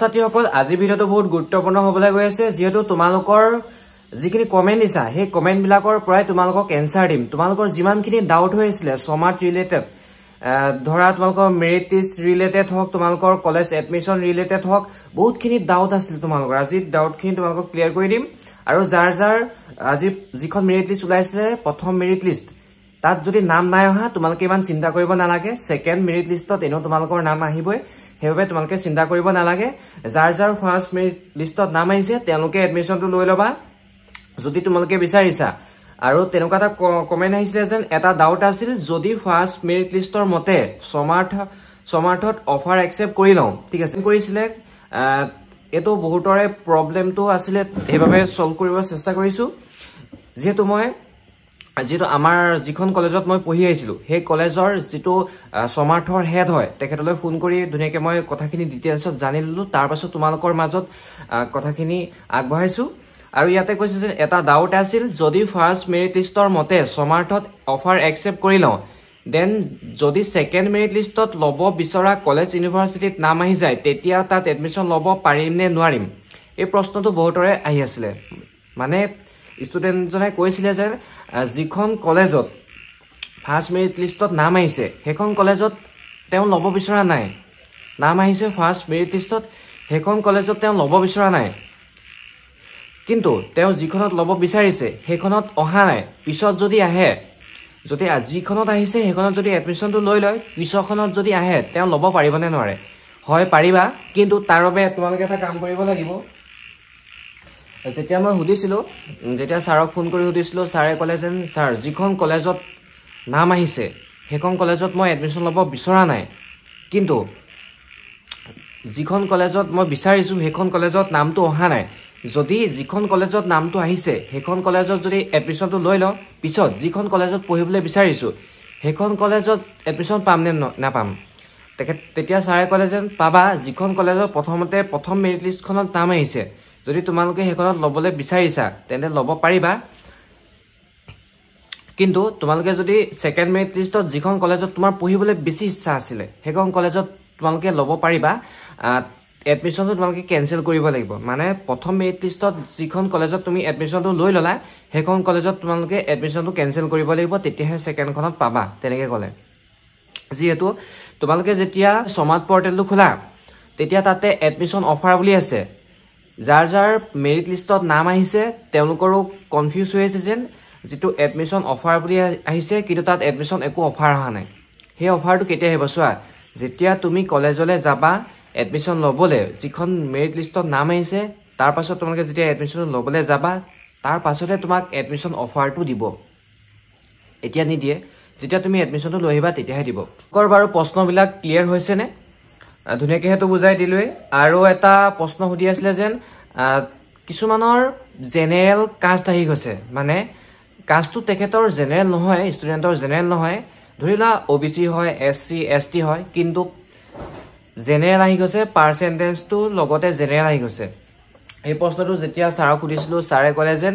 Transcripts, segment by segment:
ছাত্ৰীসকল আজি ভিডিওটো বহুত গুৰুত্বপূৰ্ণ হ'বলৈ গৈ আছে যেহেতু তোমালোকৰ যিখিনি কমেন্ট দিছা সেই কমেন্ট বিলাকৰ পৰাই তোমালোকক এনসাৰ দিম তোমালোকৰ যিমানখিনি ডাউট হৈ আছিল সমাৰ্ট ৰিলেটেড ধৰা তোমালোকৰ মেৰিট লিষ্ট ৰিলেটেড হওক তোমালোকৰ কলেজ এডমিশন ৰিলেটেড হওক বহুতখিনি ডাউট আছিল তোমালোকৰ আজি ডাউটখিনি তোমালোকক ক্লিয়াৰ কৰি দিম আৰু যাৰ যাৰ আজি যিখন মেৰিট লিষ্ট ওলাইছিলে প্ৰথম মেৰিট লিষ্ট তাত যদি নাম নাই অহা তোমালোকে ইমান চিন্তা কৰিব নালাগে সেকেন্ড মেৰিট লিষ্টত এনো তোমালোকৰ নাম আহিবই হেবে তোমালোকে চিন্তা কৰিব নালাগে যাৰ যাৰ ফাৰ্স্ট মেৰিট লিষ্টত নাম আহিছে তেওঁলোকে এডমিশনটো লৈ লবা যদি তোমালোকে বিচাৰিছা আৰু তেনেকুৱা এটা কমেন্ট আহিছিল যেন এটা ডাউট আছিল যদি ফাৰ্স্ট মেৰিট লিষ্টৰ মতে সমাৰ্থত অফাৰ একসেপ্ট কৰি লওঁ ঠিক আছে কৰিছিলে এটো বহুতৰে প্ৰবলেমটো আছিল হেবাবে সলভ কৰিব চেষ্টা কৰিছো যেহেতু আমাৰ যিখন কলেজত মই পঢ়ি আহিছিলো সেই কলেজৰ যেটো সমাৰ্থৰ হেড হয় তেখেতলৈ ফোন কৰি ধুনিয়াকে মই কথাখিনি ডিটেইলছত জানিলো তাৰ পাছত তোমালোকৰ মাজত কথাখিনি আগবঢ়াইছো আৰু ইয়াতে কৈছে যে এটা ডাউট আছিল যদি ফাৰ্স্ট মেৰিট লিষ্টৰ মতে সমাৰ্থত অফাৰ একসেপ্ট কৰি লওঁ দেন যদি সেকেন্ড মেৰিট লিষ্টত লব বিচৰা কলেজ ইউনিভাৰ্সিটিত নাম আহি যায় তেতিয়া তাত এডমিশন লব পাৰিম নে নোৱাৰিম এই প্ৰশ্নটো বহুতৰে আহি আছিল মানে ষ্টুডেন্ট জনে কৈছিল যে যিখন কলেজত ফাৰ্স্ট মেৰিট লিষ্টত নাম আহিছে হেখন কলেজত তেও লব বিচৰা নাই নাম আহিছে ফাৰ্স্ট মেৰিট লিষ্টত হেখন কলেজত তেও লব বিচৰা নাই কিন্তু তেও যিখনত লব বিচাৰিছে হেখনত অহা নাই পিছত যদি আহে যদি আজিখনত আহিছে হেখনত যদি এডমিশনটো লৈ লয় পিছখনত যদি আহে তেও লব পাৰিবনে নোৱাৰে হয় পাৰিবা কিন্তু তাৰ বাবে তোমালোকে এটা কাম কৰিব লাগিব যেতিয়া মই হুদিছিলো যেতিয়া ছাৰক ফোন কৰি হুদিছিলো ছাৰে ক'লে যেন ছাৰ যিখন কলেজত নাম আহিছে হেখন কলেজত মই এডমিশন লব বিচৰা নাই কিন্তু যিখন কলেজত মই বিচাৰিছো হেখন কলেজত নামটো অহা নাই যদি যিখন কলেজত নামটো আহিছে হেখন কলেজত যদি এডমিশনটো লৈ লওঁ পিছত যিখন কলেজত পঢ়িবলৈ বিচাৰিছো হেখন কলেজত এডমিশন পাম নে নাপাম তেতিয়া ছাৰে ক'লে যেন পাবা যিখন কলেজত প্ৰথম মেৰিট লিষ্টখনত নাম আহিছে যদি তোমালোকে হেখনত লবলৈ বিচাৰিছা তেনে লব পাৰিবা কিন্তু তোমালোকে যদি সেকেন্ড মেৰিট লিষ্টত যিখন কলেজত তোমাৰ পঢ়িবলৈ বেছি ইচ্ছা আছিল হেখন কলেজত তোমালোকে লব পাৰিবা এডমিশনটো তোমালোকে কেনসেল কৰিব লাগিব মানে প্ৰথম মেৰিট লিষ্টত যিখন কলেজত তুমি এডমিশনটো লৈ ললা হেখন কলেজত তোমালোকে এডমিশনটো কেনসেল কৰিব লাগিব তেতিয়াহে সেকেন্ডখনত পাবা তেনেকে ক'লে যেহেতু তোমালোকে যেতিয়া সমাজ পৰ্টেলটো খোলা তেতিয়া তাতে এডমিশন অফাৰ বুলি আছে যাৰ যাৰ মেৰিট লিষ্টত নাম আহিছে তেওঁলোকৰো কনফিউজ হৈ আছে যেন যেটো এডমিশন অফাৰ বুলি আহিছে কিন্তু তাত এডমিশন একো অফাৰ অহা নাই সেই অফাৰটো কেতিয়া আহিব চোৱা যেতিয়া তুমি কলেজলৈ যাবা এডমিশন লবলে যিখন মেৰিট লিষ্টত নাম আহিছে তাৰ পাছত তোমালোকে যেতিয়া এডমিশন লবলে যাবা তাৰ পাছতে তোমাক এডমিশন অফাৰটো দিব এতিয়া নিদিয়ে যেতিয়া তুমি এডমিশনটো লৈ আহিবা তেতিয়াহে দিব বাৰু প্ৰশ্নবিলাক ক্লিয়াৰ হৈছে নে ধুনিয়াকে হেতু বুজাই দিলৈ আৰু এটা প্ৰশ্ন হুদি আছিল যেন কিছুমানৰ জেনেৰেল কাষ্ট আহি গৈছে মানে কাষ্টটো তেখেতৰ জেনেৰেল নহয় ষ্টুডেন্টৰ জেনেৰেল নহয় ধৰিলা ওবিসি হয় এসসি এসটি হয় কিন্তু জেনেৰেল আহি গৈছে পাৰ্সেন্টেজটো লগতে জেনেৰেল আহি গৈছে এই প্ৰশ্নটো যেতিয়া ছাৰক সুধিছিলো ছাৰে ক'লে যেন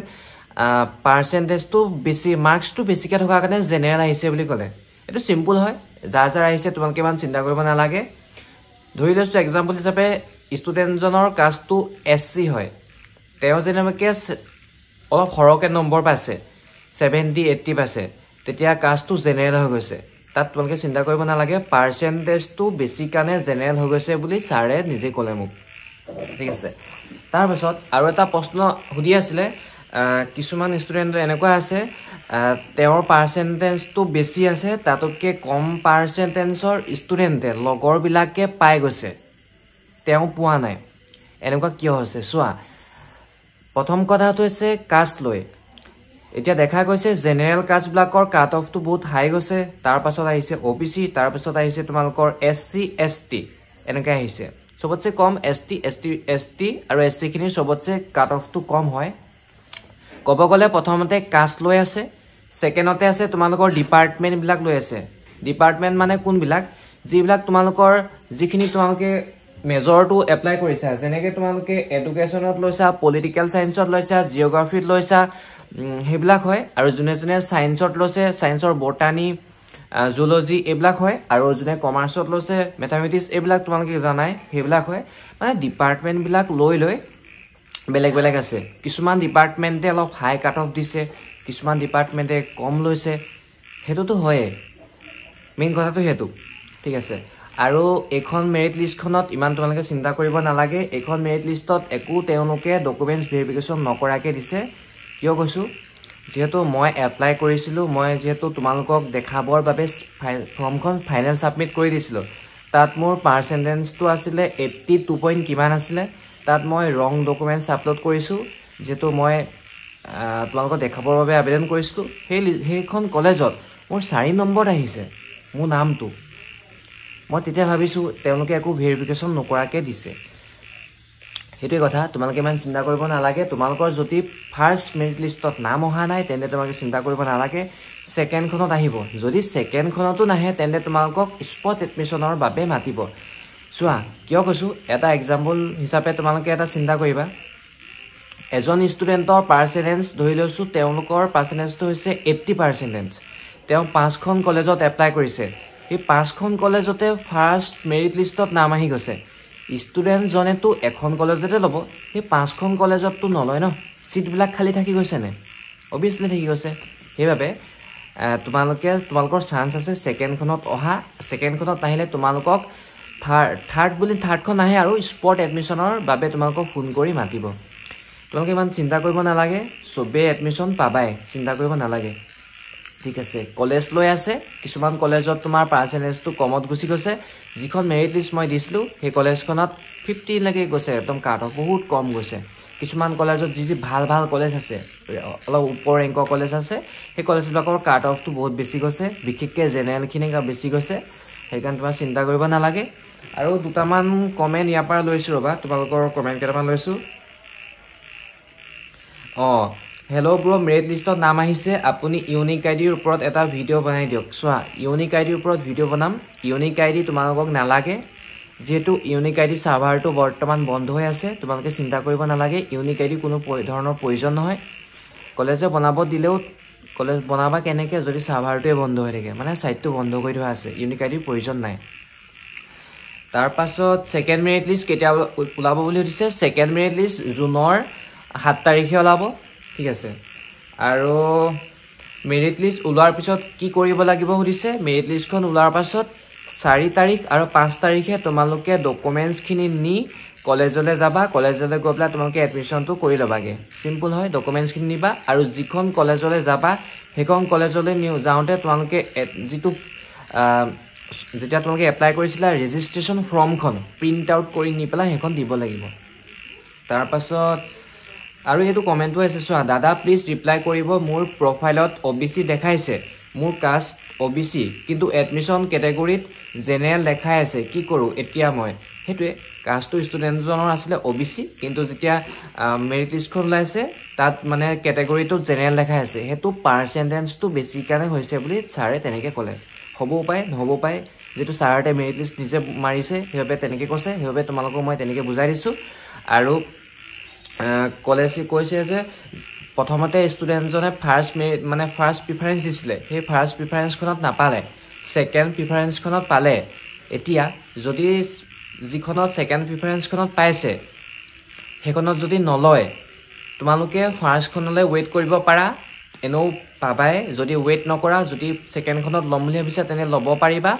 পাৰ্সেন্টেজটো বেছি মাৰ্কসটো বেছিকে থকা কাৰণে জেনেৰেল আহিছে বুলি ক'লে এটো সিম্পল হয় যাৰ যাৰ আহিছে তোমালোকে ইমান চিন্তা কৰিব নালাগে ধৰি লৈছো এক্সাম্পল হিচাপে ষ্টুডেন্টজনৰ কাষ্টটো এসসি হয় তেও যেনেকৈ অলপ সৰকে নম্বৰ পাইছে 70 80 পাইছে তেতিয়া কাষ্টটো জেনেৰেল হৈ গৈছে তাত তোমালোকে চিন্তা কৰিব নালাগে পাৰ্সেন্টেজটো বেছি কাৰণে জেনেৰেল হৈ গৈছে বুলি ছাৰে নিজে ক'লে মোক ঠিক আছে তাৰ পাছত আৰু এটা প্ৰশ্ন হুদি আছিল কিছুমান ষ্টুডেন্ট এনেকুৱা আছে তেওঁৰ পাৰ্সেন্টেজটো বেছি আছে তাতকৈ কম পাৰ্সেন্টেজৰ ষ্টুডেন্টে লগৰ বিলাকে পাই গৈছে তেওঁ পোৱা নাই এনেকুৱা কিয় হৈছে চোৱা প্ৰথম কথাটো হৈছে কাষ্ট লৈ এতিয়া দেখা গৈছে জেনেৰেল কাষ্ট ব্লকৰ কাট অফটো বহুত হাই গৈছে তাৰ পাছত আহিছে ওবিসি তাৰ পাছত আহিছে তোমালোকৰ এসসি এসটি এনেকৈ আহিছে সবতছে কম এসটি আৰু এসসি খিনি সবতছে কাট অফটো কম হয় কব গলে প্ৰথমতে কাষ্ট লৈ আছে সেকেন্ডতে আছে তোমালোকৰ ডিপাৰ্টমেন্ট বিলাক লৈ আছে ডিপাৰ্টমেন্ট মানে কোনবিলাক যিবিলাক তোমালোকৰ যিখিনি তোমালোকে মেজৰটো এপ্লাই কৰিছা যেনেকৈ তোমালোকে এডুকেশ্যনত লৈছা পলিটিকেল সায়েন্সত লৈছা জিওগ্ৰাফিত লৈছা হেবিলাক হয় আৰু জুনে জুনে সায়েন্সত লৈছে সায়েন্সৰ বটানী জুলজি এইবিলাক হয় আৰু জুনে কমাৰ্চত লৈছে মেথামেটিক্স এইবিলাক তোমালোকে জানাই হেবিলাক হয় মানে ডিপাৰ্টমেণ্টবিলাক লৈ বেলেগ বেলেগ আছে কিছুমান ডিপাৰ্টমেণ্টে অলপ হাই কাট অফ দিছে কিছুমান ডিপাৰ্টমেণ্টে কম লৈছে হেতুটো হয় মেইন কথাটো হেতু ঠিক আছে আৰু এখন মেৰিট লিষ্টখনত ইমান তোমালোকে চিন্তা কৰিব নালাগে এখন মেৰিট লিষ্টত একো তেওঁলোকে ডকুমেন্টছ ভেৰিফিকেশ্যন নকৰাকে দিছে কিয় কৈছো যেহেতু মই এপ্লাই কৰিছিলো মই যেহেতু তোমালোকক দেখাবৰ বাবে ফৰ্মখন ফাইনেল সাবমিট কৰি দিছিলো তাত মোৰ পাৰ্চেন্টেজটো আছিল 82 পইণ্ট কিমান আছিল তাত মই ৰং ডকুমেন্টছ আপলোড কৰিছো যেহেতু মই তোমালোকক দেখাবৰ বাবে আবেদন কৰিছিলো সেইখন কলেজত মোৰ 4 নম্বৰ আহিছে মোৰ নামটো মই তেতিয়া ভাবিছো তেওঁলোকে একো ভেৰিফিকেশ্যন নকৰাকে দিছে হেতুই কথা তোমালোকে মান চিন্তা কৰিব নালাগে তোমালোকৰ যদি ফাৰ্স্ট মেৰিট লিষ্টত নাম অহা নাই তেন্তে তোমালোকে চিন্তা কৰিব নালাগে সেকেন্ড খনত আহিব যদি সেকেন্ড খনতো নাহে তেন্তে তোমালোকক স্পট এডমিশনৰ বাবে মাতিব চোৱা কিয় কৈছো এটা এক্সাম্পল হিচাপে তোমালোকে এটা চিন্তা কৰিবা এজন ষ্টুডেন্টৰ পাৰ্চেন্টেজ ধৰি লৈছো তেওঁলোকৰ পাৰ্চেন্টেজটো হৈছে 80% তেওঁ 5খন কলেজত এপ্লাই কৰিছে এই 5খন কলেজতে ফাৰ্স্ট মেৰিট লিষ্টত নাম আহি গৈছে ষ্টুডেন্ট জনেটো এখন কলেজতে লব এই 5খন কলেজতটো নলয় ন সিট বিলাক খালি থাকি গৈছে নে অবিয়াসলি থাকি গৈছে হেবাবে তোমালোকৰ চান্স আছে সেকেন্ড খনত অহা সেকেন্ড খনত নাহিলে তোমালোকক থাৰ্ড খন আহে আৰু স্পট এডমিশনৰ বাবে তোমালোকক ফোন কৰি মাতিব তোমালোকে ইমান চিন্তা কৰিব নালাগে সবে এডমিশন পাবাই চিন্তা কৰিব নালাগে ঠিক আছে কলেজ লৈ আছে কিছুমান কলেজত তোমাৰ পাৰ্চেন্টেজটো কমত গুছি গৈছে যিখন মেৰিট লিষ্ট মই দিছিলো সেই কলেজখনত 50 লাগে গৈছে একদম কাট অফ বহুত কম গৈছে কিছুমান কলেজত যি ভাল কলেজ আছে অলপ ওপৰ ৰেংকৰ কলেজ আছে সেই কলেজবিলাকৰ কাট অফটো বহুত বেছি গৈছে বিশেষকৈ জেনেৰেল খিনি বেছি গৈছে সেইকাৰণে তোমাৰ চিন্তা কৰিব নালাগে আৰু দুটামান কমেন্ট ইয়াৰ পৰা লৈছো ৰবা তোমালোকৰ কমেন্ট কেইটামান লৈছো হেল্ল' ব্ৰো মেৰিট লিষ্টত নাম আহিছে আপুনি ইউনিক আইডিৰ ওপৰত এটা ভিডিঅ' বনাই দিয়ক চোৱা ইউনিক আইডিৰ ওপৰত ভিডিঅ' বনাম ইউনিক আইডি তোমালোকক নালাগে যেহেতু ইউনিক আইডি সাৰ্ভাৰটো বৰ্তমান বন্ধ হৈ আছে তোমালোকে চিন্তা কৰিব নালাগে ইউনিক আইডি কোনো ধৰণৰ প্ৰয়োজন নহয় কলেজে বনাব দিলেও কলেজ বনাবা কেনেকে যদি সাৰ্ভাৰটোৱে বন্ধ হৈ থাকে মানে সাইটটো বন্ধ কৰি থোৱা আছে ইউনিক আইডিৰ প্ৰয়োজন নাই তাৰ পাছত সেকেন্ড মেৰিট লিষ্ট কেতিয়া ওলাব বুলি দিছে সেকেন্ড মেৰিট লিষ্ট জুনৰ 7 তাৰিখে ওলাব ঠিক আছে আৰু মেৰিট লিষ্ট ওলোৱাৰ পিছত কি কৰিব লাগিব সুধিছে মেৰিট লিষ্টখন ওলোৱাৰ পাছত 4 তাৰিখ আৰু 5 তাৰিখে তোমালোকে ডকুমেন্টছ খিনি নি কলেজলৈ যাবা কলেজলৈ গৈ পেলাই তোমালোকে এডমিশনটো কৰি লবাগে সিম্পল হয় ডকুমেন্টছ খিনি নিবা আৰু যিখন কলেজলৈ যাবা হেখন কলেজলৈ যাওঁতে তোমালোকে যেটো যেতিয়া তোমালোকে এপ্লাই কৰিছিলা ৰেজিষ্ট্ৰেচন ফৰ্মখন প্ৰিন্ট আউট কৰি নি পেলাই হেখন দিব লাগিব তাৰ পাছত আৰু এটো কমেন্টও আছে চোৱা দাদা প্লিজ ৰিপ্লাই কৰিব মোৰ প্ৰফাইলত ওবিসি দেখাইছে মোৰ কাষ্ট ওবিসি কিন্তু এডমিশন ক্যাটাগৰীত জেনেৰেল দেখাই আছে কি কৰো এতিয়া মই হেতুৱে কাষ্টটো ষ্টুডেন্ট জনৰ আছিল ওবিসি কিন্তু যেতিয়া মেৰিট লিষ্টখন লাইছে তাত মানে ক্যাটাগৰীটো জেনেৰেল দেখাই আছে হেতু পাৰ্চেন্টেজটো বেছি কাৰণে হৈছে বুলি ছাৰে তেনেকে ক'লে হবও পায় নহবও পায় যেটো ছাৰতে মেৰিট লিষ্ট নিজে মাৰিছে হেবে তেনেকে কৈছে হেবে তোমালোকক মই তেনেকে বুজাই দিছো আৰু কলেজে কৈছে যে প্ৰথমতে ষ্টুডেন্ট জনে ফাৰ্স্ট প্ৰিফাৰেন্স দিছিলে সেই ফাৰ্স্ট প্ৰিফাৰেন্সখনত নাপালে সেকেন্ড প্ৰিফাৰেন্সখনত পালে এতিয়া যদি যিখনত সেকেন্ড প্ৰিফাৰেন্সখনত পাইছে হেখনত যদি নলয় তোমালোকে ফাৰ্স্টখনলৈ ওয়েট কৰিব পাৰা এনো পাবাই যদি ওয়েট নকৰা যদি সেকেন্ডখনত লম বুলি ভাবিছা তেনে লব পাৰিবা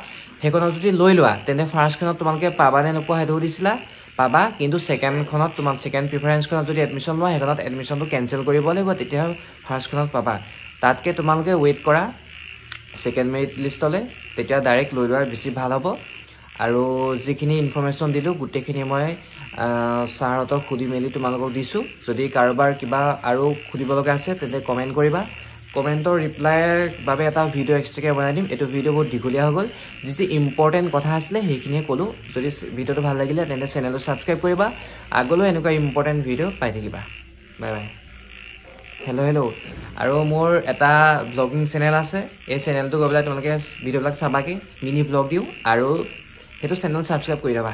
হেখনত যদি লৈ লোৱা তেনে ফাৰ্স্টখনত তোমালোকে পাবা নে নোপোৱা হেতু দিছিলা পাবা কিন্তু সেকেন্ডখনত তোমাৰ সেকেন্ড প্ৰিফাৰেন্সখনত যদি এডমিশন লোৱা হেখনত এডমিশনটো কেনসেল কৰিব লাগিব তেতিয়া ফাৰ্স্টখনত পাবা তাতকে তোমালোকে ওয়েট কৰা সেকেন্ড মেৰিট লিষ্টলে তেতিয়া ডাইৰেক্ট লৈ লোৱাৰ বেছি ভাল হ'ব আৰু যিখিনি ইনফৰমেশন দিলো গুটেখিনি মই সাৰহতক খুদি মেলি তোমালোকক দিছো যদি কাৰোবাৰ কিবা আৰু খুদিব লগা আছে তেন্তে কমেন্ট কৰিবা কমেন্টৰ ৰিপ্লাইৰ বাবে এটা ভিডিও এক্সট্ৰাকে বনাই দিম এটো ভিডিও বহুত দীঘলীয়া হৈ গল যি ইম্পৰ্টেন্ট কথা আছিল সেইখিনি কলো যদি ভিডিওটো ভাল লাগিলে তেন্তে চেনেলটো সাবস্ক্ৰাইব কৰিবা আগলৈ এনেকুৱা ইম্পৰ্টেন্ট ভিডিও পাই থাকিবা বাই বাই হেল্ল আৰু মোৰ এটা ব্লগিং চেনেল আছে এই চেনেলটো গবলা তোমালোকে ভিডিওবিলাক চাবাকি মিনি ব্লগ দিও আৰু হেতু চেনেল সাবস্ক্ৰাইব কৰি দিবা